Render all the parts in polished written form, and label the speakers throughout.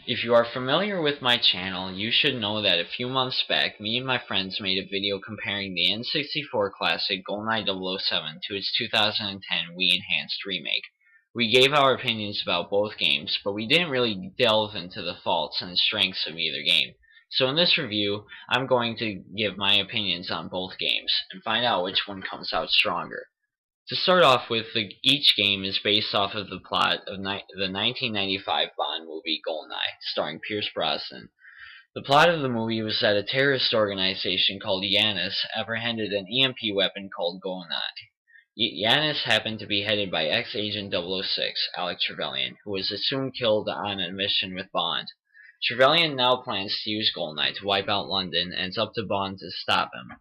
Speaker 1: If you are familiar with my channel, you should know that a few months back, me and my friends made a video comparing the N64 classic GoldenEye 007 to its 2010 Wii Enhanced remake. We gave our opinions about both games, but we didn't really delve into the faults and strengths of either game. So in this review, I'm going to give my opinions on both games, and find out which one comes out stronger. To start off with, each game is based off of the plot of the 1995 Bond movie GoldenEye, starring Pierce Brosnan. The plot of the movie was that a terrorist organization called Yanis apprehended an EMP weapon called GoldenEye. Yanis happened to be headed by ex-agent 006, Alex Trevelyan, who was assumed killed on a mission with Bond. Trevelyan now plans to use GoldenEye to wipe out London, and it's up to Bond to stop him.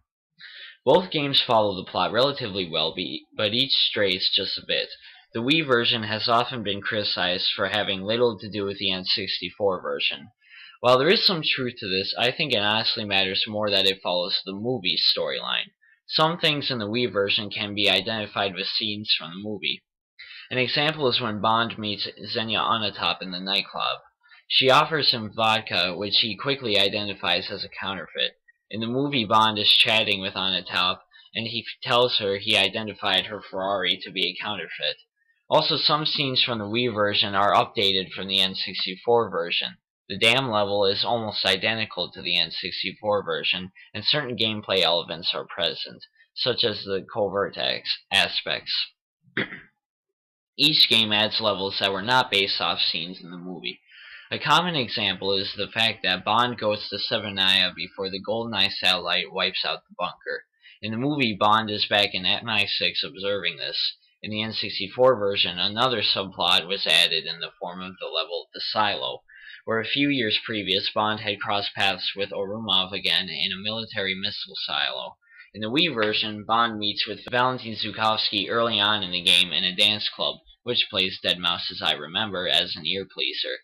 Speaker 1: Both games follow the plot relatively well, but each strays just a bit. The Wii version has often been criticized for having little to do with the N64 version. While there is some truth to this, I think it honestly matters more that it follows the movie's storyline. Some things in the Wii version can be identified with scenes from the movie. An example is when Bond meets Xenia Onatopp in the nightclub. She offers him vodka, which he quickly identifies as a counterfeit. In the movie, Bond is chatting with Onatopp, and he tells her he identified her Ferrari to be a counterfeit. Also, some scenes from the Wii version are updated from the N64 version. The dam level is almost identical to the N64 version, and certain gameplay elements are present, such as the covert aspects. Each game adds levels that were not based off scenes in the movie. A common example is the fact that Bond goes to Severnaya before the GoldenEye satellite wipes out the bunker. In the movie, Bond is back in MI6 observing this. In the N64 version, another subplot was added in the form of the level The Silo, where a few years previous, Bond had crossed paths with Orumov again in a military missile silo. In the Wii version, Bond meets with Valentin Zukovsky early on in the game in a dance club, which plays Deadmau5's I Remember as an ear pleaser.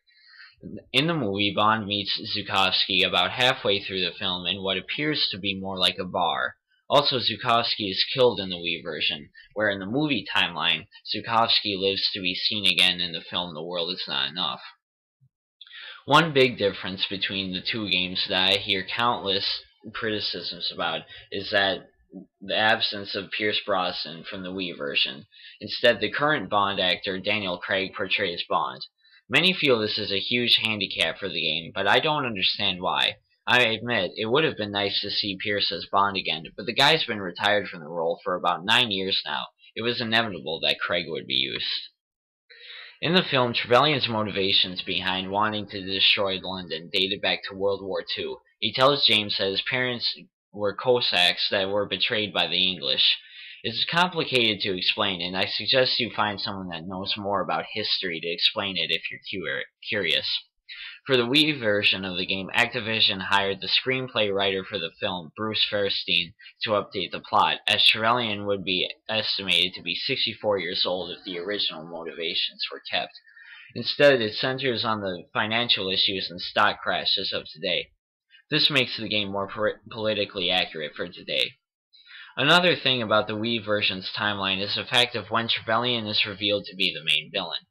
Speaker 1: In the movie, Bond meets Zukovsky about halfway through the film in what appears to be more like a bar. Also, Zukovsky is killed in the Wii version, where in the movie timeline, Zukovsky lives to be seen again in the film The World Is Not Enough. One big difference between the two games that I hear countless criticisms about is that the absence of Pierce Brosnan from the Wii version. Instead, the current Bond actor, Daniel Craig, portrays Bond. Many feel this is a huge handicap for the game, but I don't understand why. I admit, it would have been nice to see Pierce as Bond again, but the guy's been retired from the role for about 9 years now. It was inevitable that Craig would be used. In the film, Trevelyan's motivations behind wanting to destroy London dated back to World War II. He tells James that his parents were Cossacks that were betrayed by the English. It's complicated to explain, and I suggest you find someone that knows more about history to explain it if you're curious. For the Wii version of the game, Activision hired the screenplay writer for the film, Bruce Fairstein, to update the plot, as Trevelyan would be estimated to be 64 years old if the original motivations were kept. Instead, it centers on the financial issues and stock crashes of today. This makes the game more politically accurate for today. Another thing about the Wii version's timeline is the fact of when Trevelyan is revealed to be the main villain.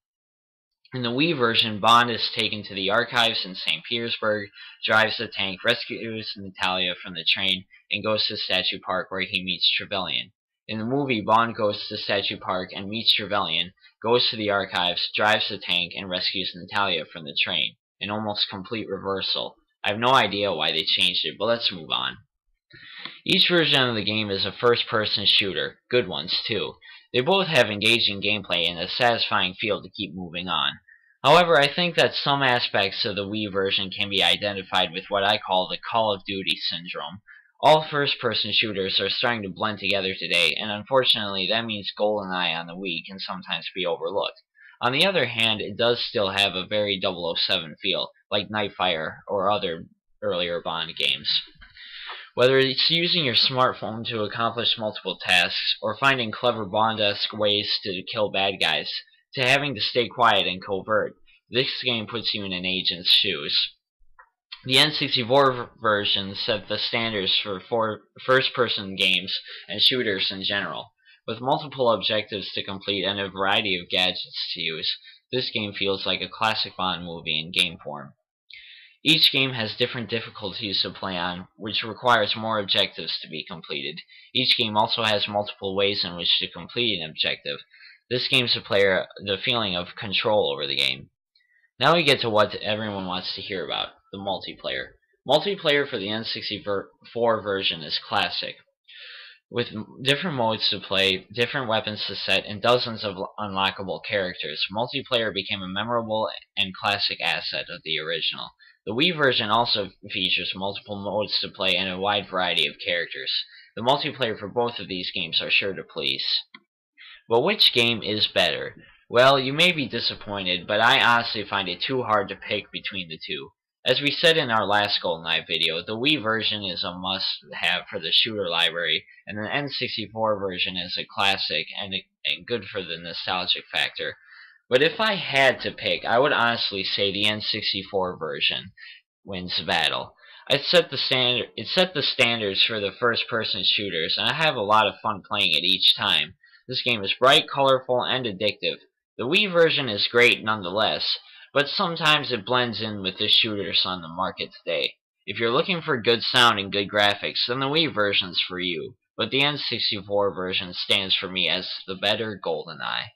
Speaker 1: In the Wii version, Bond is taken to the archives in St. Petersburg, drives the tank, rescues Natalia from the train, and goes to Statue Park where he meets Trevelyan. In the movie, Bond goes to Statue Park and meets Trevelyan, goes to the archives, drives the tank, and rescues Natalia from the train. An almost complete reversal. I have no idea why they changed it, but let's move on. Each version of the game is a first-person shooter, good ones too. They both have engaging gameplay and a satisfying feel to keep moving on. However, I think that some aspects of the Wii version can be identified with what I call the Call of Duty syndrome. All first-person shooters are starting to blend together today, and unfortunately that means GoldenEye on the Wii can sometimes be overlooked. On the other hand, it does still have a very 007 feel, like Nightfire or other earlier Bond games. Whether it's using your smartphone to accomplish multiple tasks, or finding clever Bond-esque ways to kill bad guys, to having to stay quiet and covert, this game puts you in an agent's shoes. The N64 version set the standards for first-person games and shooters in general. With multiple objectives to complete and a variety of gadgets to use, this game feels like a classic Bond movie in game form. Each game has different difficulties to play on, which requires more objectives to be completed. Each game also has multiple ways in which to complete an objective. This gives the player the feeling of control over the game. Now we get to what everyone wants to hear about, the multiplayer. Multiplayer for the N64 version is classic. With different modes to play, different weapons to set, and dozens of unlockable characters, multiplayer became a memorable and classic asset of the original. The Wii version also features multiple modes to play and a wide variety of characters. The multiplayer for both of these games are sure to please. But which game is better? Well, you may be disappointed, but I honestly find it too hard to pick between the two. As we said in our last GoldenEye video, the Wii version is a must-have for the shooter library, and the N64 version is a classic and good for the nostalgic factor. But if I had to pick, I would honestly say the N64 version wins the battle. It set the standards for the first-person shooters, and I have a lot of fun playing it each time. This game is bright, colorful, and addictive. The Wii version is great nonetheless, but sometimes it blends in with the shooters on the market today. If you're looking for good sound and good graphics, then the Wii version's for you, but the N64 version stands for me as the better GoldenEye.